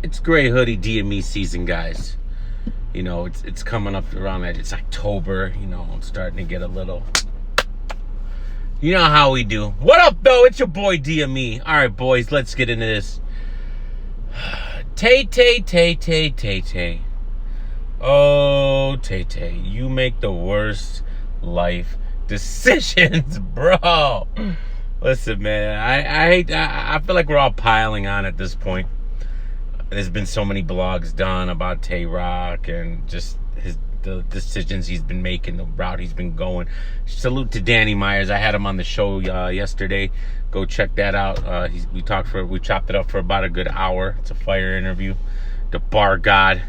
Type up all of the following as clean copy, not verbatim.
It's gray hoodie DME season, guys. You know, it's coming up around that. It's October. You know, I'm starting to get a little. You know how we do. What up, though? It's your boy DME. All right, boys, let's get into this. Tay. Oh, Tay, you make the worst life decisions, bro. Listen, man, I feel like we're all piling on at this point. There's been so many blogs done about Tay Roc and just the decisions he's been making, the route he's been going. Salute to Danny Myers. I had him on the show yesterday. Go check that out. We chopped it up for about a good hour. It's a fire interview. The bar god.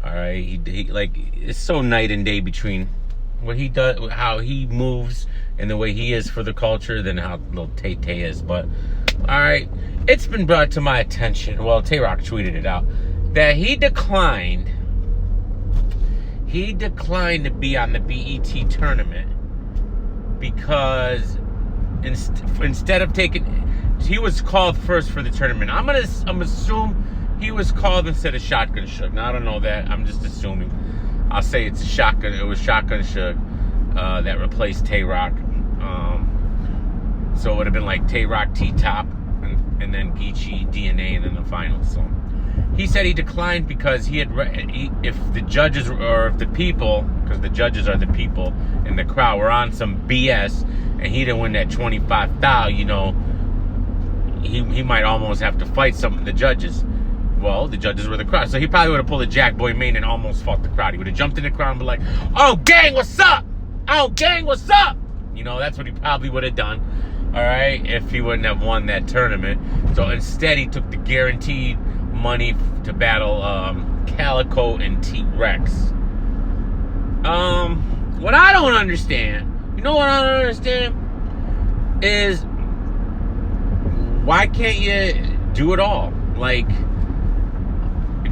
All right, he like, it's so night and day between what he does, how he moves, and the way he is for the culture, than how little Tay is. But all right, it's been brought to my attention. Well, Tay Roc tweeted it out that he declined to be on the BET tournament because instead of he was called first for the tournament. I'm assume he was called instead of Shotgun Suge. Now I don't know that. I'm just assuming. I'll say it's Shotgun. It was Shotgun Suge that replaced Tay Roc. So it would have been like Tay Roc T-Top and then Geechee DNA and then the finals. So he said he declined because if the judges or if the people, because the judges are the people in the crowd, were on some BS and he didn't win that 25 thou, you know, he might almost have to fight some of the judges. Well, the judges were the crowd, so he probably would have pulled a Jack Boy Maine and almost fought the crowd. He would have jumped in the crowd and be like, "Oh, gang, what's up? Oh, gang, what's up?" You know, that's what he probably would have done. All right, if he wouldn't have won that tournament. So instead, he took the guaranteed money to battle Calico and T-Rex. What I don't understand, is why can't you do it all? Like,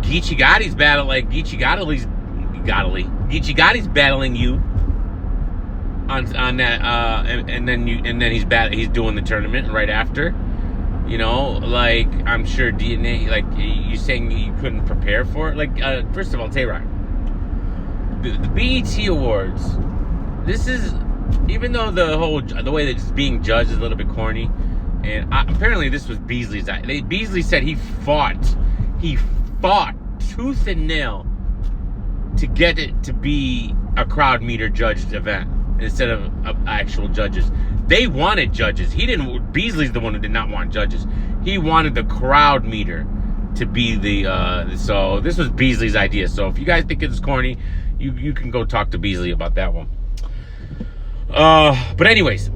Geechee Gotti's battling you on that, and then he's doing the tournament right after. You know, like, I'm sure DNA, like, you saying you couldn't prepare for it. Like, first of all, Tay Roc, the BET Awards. This is, even though the way that it's being judged is a little bit corny, and apparently this was Beasley's. Beasley said he fought tooth and nail to get it to be a crowd meter judged event instead of actual judges. They wanted judges. Beasley's the one who did not want judges. He wanted the crowd meter to be so this was Beasley's idea. So if you guys think it's corny, you can go talk to Beasley about that one. But anyways,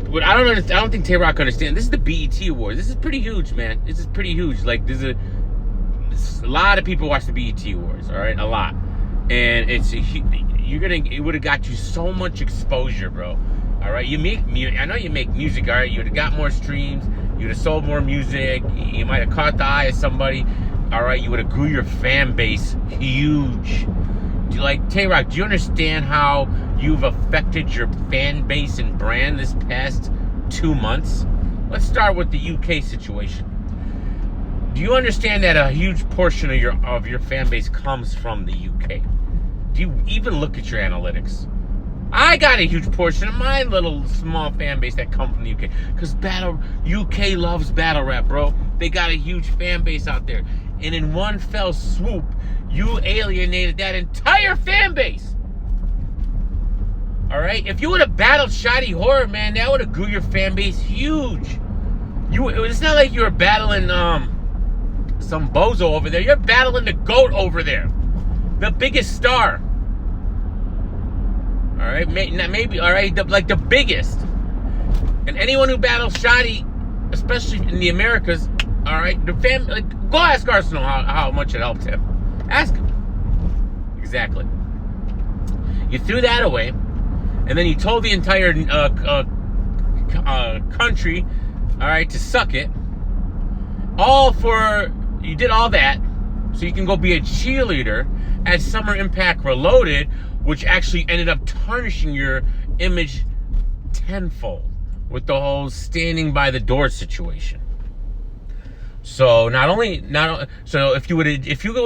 what I don't think Tay Roc understands. This is the BET Awards. This is pretty huge, man. This is pretty huge. Like, a lot of people watch the BET Awards, all right? A lot. And it would have got you so much exposure, bro. All right? I know you make music, all right? You would have got more streams. You would have sold more music. You might have caught the eye of somebody. All right? You would have grew your fan base huge. Tay Roc, do you understand how you've affected your fan base and brand this past 2 months? Let's start with the UK situation. Do you understand that a huge portion of your fan base comes from the UK? Do you even look at your analytics? I got a huge portion of my little small fan base that come from the UK, because UK loves battle rap, bro. They got a huge fan base out there, and in one fell swoop, you alienated that entire fan base. All right, if you would have battled Shoddy Horror, man, that would have grew your fan base huge. It's not like you were battling some bozo over there. You're battling the GOAT over there, the biggest star. All right, maybe all right, the biggest. And anyone who battles Shoddy, especially in the Americas, all right, go ask Arsenal how much it helped him. Ask him. Exactly. You threw that away, and then you told the entire country, all right, to suck it. You did all that so you can go be a cheerleader at Summer Impact Reloaded, which actually ended up tarnishing your image tenfold with the whole standing by the door situation. So so if you would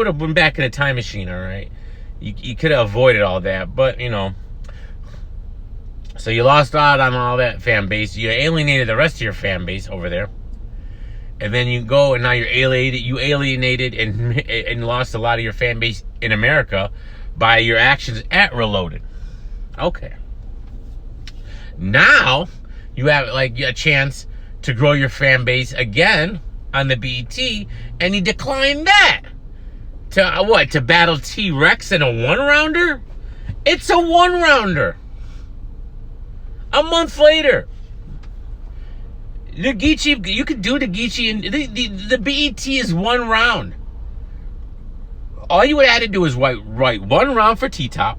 have been back in a time machine, all right, you could have avoided all that. But so you lost out on all that fan base. You alienated the rest of your fan base over there, and then you go and now you're alienated. You alienated and lost a lot of your fan base in America by your actions at Reloaded. Okay. Now you have like a chance to grow your fan base again on the BET, and you declined that to what? To battle Tay Roc in a 1-rounder? It's a 1-rounder. A month later, the Geechee, you could do the Geechee, and the BET is 1 round. All you would have to do is write 1 round for T-Top.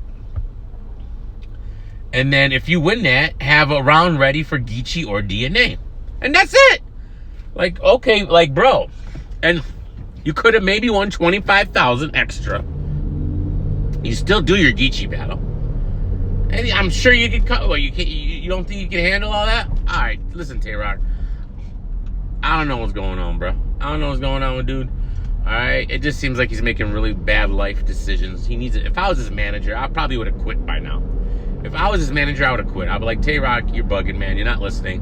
And then if you win that, have a round ready for Geechee or DNA. And that's it. Like, okay, like, bro. And you could have maybe won $25,000 extra. You still do your Geechee battle. And I'm sure you could cut. Well, you don't think you can handle all that? All right, listen, Tay Roc. I don't know what's going on, bro. I don't know what's going on with dude. All right, it just seems like he's making really bad life decisions. He needs it. If I was his manager, I probably would have quit by now. If I was his manager, I would have quit. I'd be like, Tay Roc, you're bugging, man. You're not listening,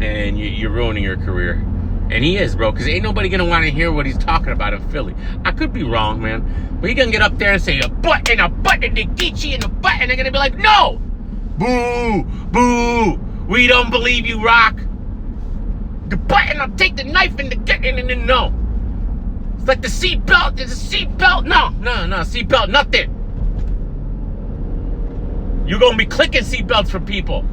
and you're ruining your career. And he is, bro, because ain't nobody gonna want to hear what he's talking about in Philly. I could be wrong, man, but he gonna get up there and say a butt and the Geechee and the butt, and they're gonna be like, no, boo, boo, we don't believe you, Roc. The butt, and I'll take the knife and and no. It's like the seatbelt. There's a seatbelt. No, seatbelt, nothing. You're gonna be clicking seatbelts for people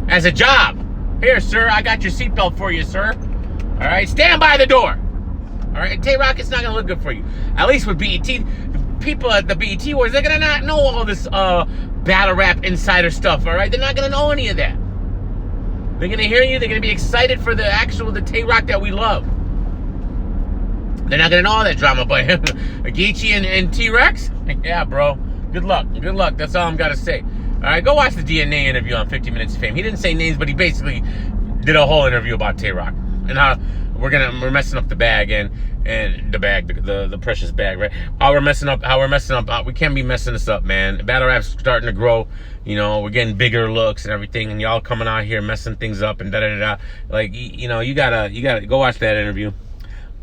as a job. Here, sir, I got your seatbelt for you, sir. All right, stand by the door. All right, Tay Roc, it's not gonna look good for you. At least with BET, the people at the BET Awards, they're gonna not know all this battle rap insider stuff. All right, they're not gonna know any of that. They're gonna hear you. They're gonna be excited for the Tay Roc that we love. They're not gonna know all that drama, but Geechee and Tay Roc, yeah, bro. Good luck. Good luck. That's all I'm gotta say. All right, go watch the DNA interview on 50 Minutes of Fame. He didn't say names, but he basically did a whole interview about Tay Roc and how we're messing up the bag and the bag, the precious bag, right? How we're messing up. We can't be messing this up, man. Battle rap's starting to grow. We're getting bigger looks and everything, and y'all coming out here messing things up and da da da. Like, you gotta go watch that interview.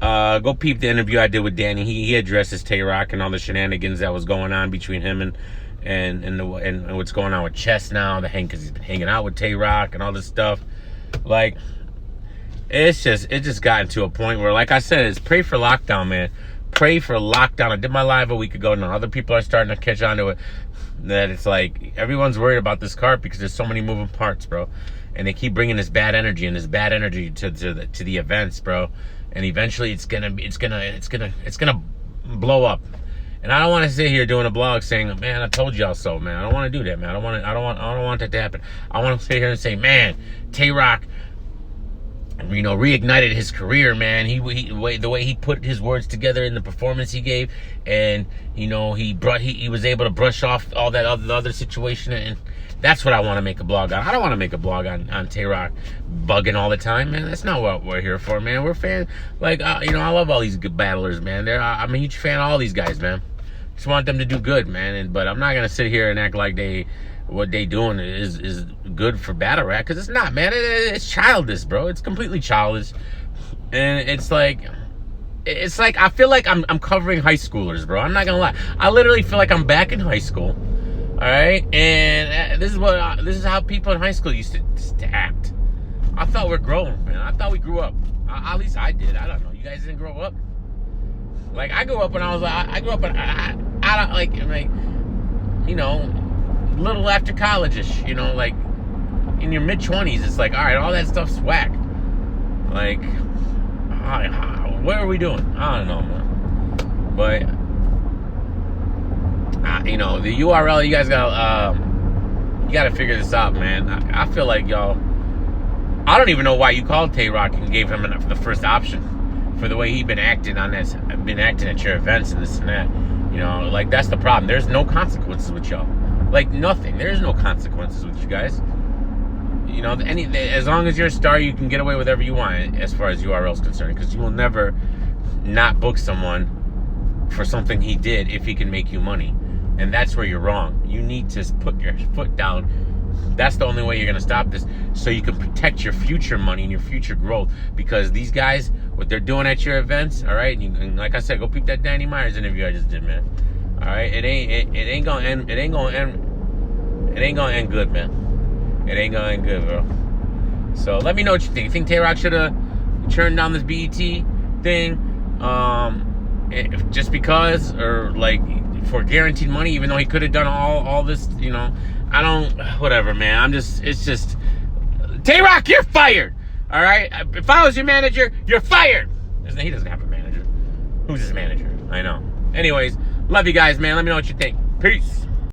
Go peep the interview I did with Danny. He addresses Tay Roc and all the shenanigans that was going on between him and what's going on with Chess now, because he's been hanging out with Tay Roc and all this stuff. Like, it just gotten to a point where, like I said, it's pray for lockdown, man. Pray for lockdown. I did my live a week ago. Now other people are starting to catch on to it. That it's like everyone's worried about this card because there's so many moving parts, bro. And they keep bringing this bad energy to the events, bro. And eventually it's gonna blow up. And I don't want to sit here doing a blog saying, man, I told y'all so, man. I don't want to do that, man. I don't want that to happen. I want to sit here and say, man, Tay Roc, reignited his career, man. The way he put his words together in the performance he gave, and he was able to brush off all that other situation, and that's what I want to make a blog on. I don't want to make a blog on Tay Roc bugging all the time, man. That's not what we're here for, man. We're fans. Like, I love all these good battlers, man. I'm a huge fan of all these guys, man. Just want them to do good, man. But I'm not gonna sit here and act like what they doing is good for battle rap, because it's not, man. It's childish, bro. It's completely childish, and it's like I feel like I'm covering high schoolers, bro. I'm not gonna lie. I literally feel like I'm back in high school. All right, and this is how people in high school used to act. I thought we're grown, man. I thought we grew up. At least I did. I don't know. You guys didn't grow up. Like, I grew up when I was like, I grew up when I don't like little after college-ish, like in your mid-20s. It's like, all right, all that stuff's whack. Like, what are we doing? I don't know, man. But the URL, you guys gotta figure this out, man. I feel like y'all, I don't even know why you called Tay Roc and gave him the first option for the way he'd been acting at your events and this and that. Like, that's the problem. There's no consequences with y'all. Like, nothing. There's no consequences with you guys. You know, as long as you're a star, you can get away with whatever you want as far as URL is concerned, because you will never not book someone for something he did if he can make you money. And that's where you're wrong. You need to put your foot down. That's the only way you're going to stop this, so you can protect your future money and your future growth. Because these guys, what they're doing at your events, all right, and like I said, go peep that Danny Myers interview I just did, man. All right, it ain't gonna end good, man. It ain't gonna end good, bro. So let me know what you think. You think Tay Roc should have turned down this BET thing, just because, or like for guaranteed money, even though he could have done all this, you know? I don't, whatever, man. It's just, Tay Roc, you're fired. All right? If I was your manager, you're fired. He doesn't have a manager. Who's his manager? I know. Anyways, love you guys, man. Let me know what you think. Peace.